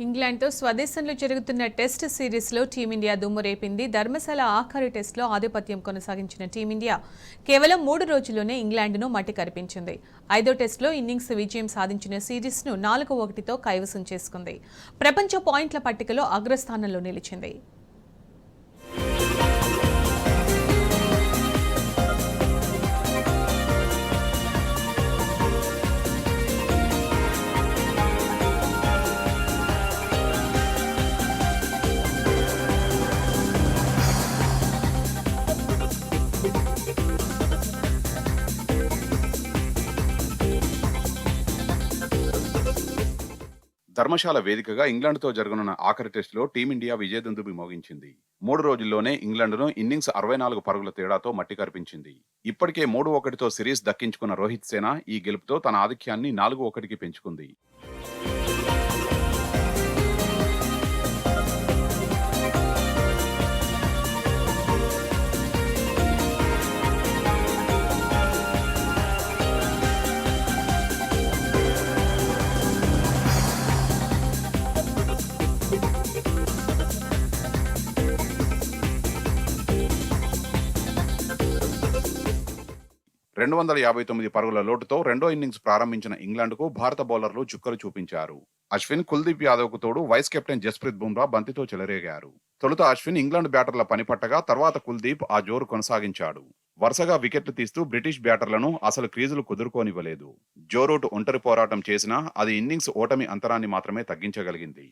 ఇంగ్లాండ్తో స్వదేశంలో జరుగుతున్న టెస్ట్ సిరీస్లో టీమిండియా దుమ్ము రేపింది. ధర్మశాల ఆఖరి టెస్టులో ఆధిపత్యం కొనసాగించిన టీమిండియా కేవలం 3 రోజుల్లోనే ఇంగ్లాండ్ను మట్టి కరిపించింది. 5వ టెస్టులో ఇన్నింగ్స్ విజయం సాధించిన సిరీస్ను 4-1తో కైవసం చేసుకుంది. ప్రపంచ పాయింట్ల పట్టికలో అగ్రస్థానంలో నిలిచింది. ధర్మశాల వేదికగా ఇంగ్లాండ్తో జరగనున్న ఆఖరి టెస్టులో టీమిండియా విజయదుందుబి మోగించింది. 3 రోజుల్లోనే ఇంగ్లాండ్ను ఇన్నింగ్స్ 64 పరుగుల తేడాతో మట్టి కరిపించింది. ఇప్పటికే 3-1తో సిరీస్ దక్కించుకున్న రోహిత్ సేన ఈ గెలుపుతో తన ఆధిక్యాన్ని 4-1కి పెంచుకుంది. (259 పరుగుల లోటుతో రెండో ఇన్నింగ్స్ ప్రారంభించిన ఇంగ్లాండ్కు భారత బౌలర్లు చుక్కలు చూపించారు. అశ్విన్, కుల్దీప్ యాదవ్కు తోడు వైస్ కెప్టెన్ జస్ప్రీత్ బుమ్రా బంతితో చెలరేగారు. తొలుత అశ్విన్ ఇంగ్లాండ్ బ్యాటర్ల పనిపట్టగా తర్వాత కుల్దీప్ ఆ జోరు కొనసాగించాడు. వరుసగా వికెట్లు తీస్తూ బ్రిటిష్ బ్యాటర్లను అసలు క్రీజులు కుదురుకోనివ్వలేదు. జో రూట్ ఒంటరి పోరాటం చేసినా అది ఇన్నింగ్స్ ఓటమి అంతరాన్ని మాత్రమే తగ్గించగలిగింది.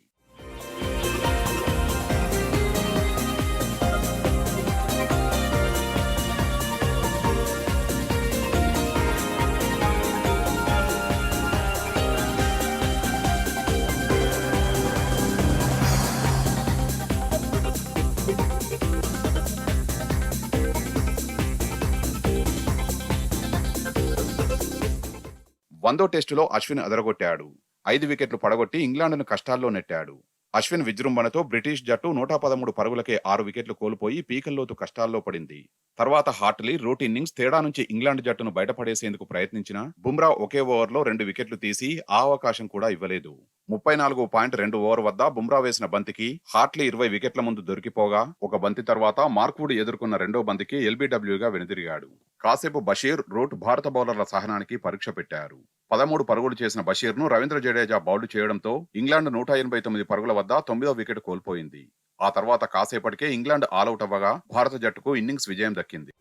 వందో టెస్టులో అశ్విన్ అదరగొట్టాడు. 5 వికెట్లు పడగొట్టి ఇంగ్లాండ్ను కష్టాల్లో నెట్టాడు. అశ్విన్ విజృంభణతో బ్రిటిష్ జట్టు 113 పరుగులకే 6 వికెట్లు కోల్పోయి పీకల్లోతు కష్టాల్లో పడింది. తర్వాత హార్ట్లీ రూట్ ఇన్నింగ్స్ తేడా నుంచి ఇంగ్లాండ్ జట్టును బయటపడేసేందుకు ప్రయత్నించిన బుమ్రా ఒకే ఓవర్లో 2 వికెట్లు తీసి ఆ అవకాశం కూడా ఇవ్వలేదు. 34.2 ఓవర్ వద్ద బుమ్రా వేసిన బంతికి హార్ట్లీ 20 వికెట్ల ముందు దొరికిపోగా ఒక బంతి తర్వాత మార్క్వుడ్ ఎదుర్కొన్న రెండో బంతికి ఎల్బీడబ్ల్యూగా వెనుదిరిగాడు. కాసేపు బషీర్, రూట్ భారత బౌలర్ల సహనానికి పరీక్ష పెట్టారు. 13 పరుగులు చేసిన బషీర్ను రవీంద్ర జడేజా బౌల్డ్ చేయడంతో ఇంగ్లాండ్ 189 పరుగుల వద్ద 9వ వికెట్ కోల్పోయింది. ఆ తర్వాత కాసేపటికే ఇంగ్లాండ్ ఆలౌట్ అవ్వగా భారత జట్టుకు ఇన్నింగ్స్ విజయం దక్కింది.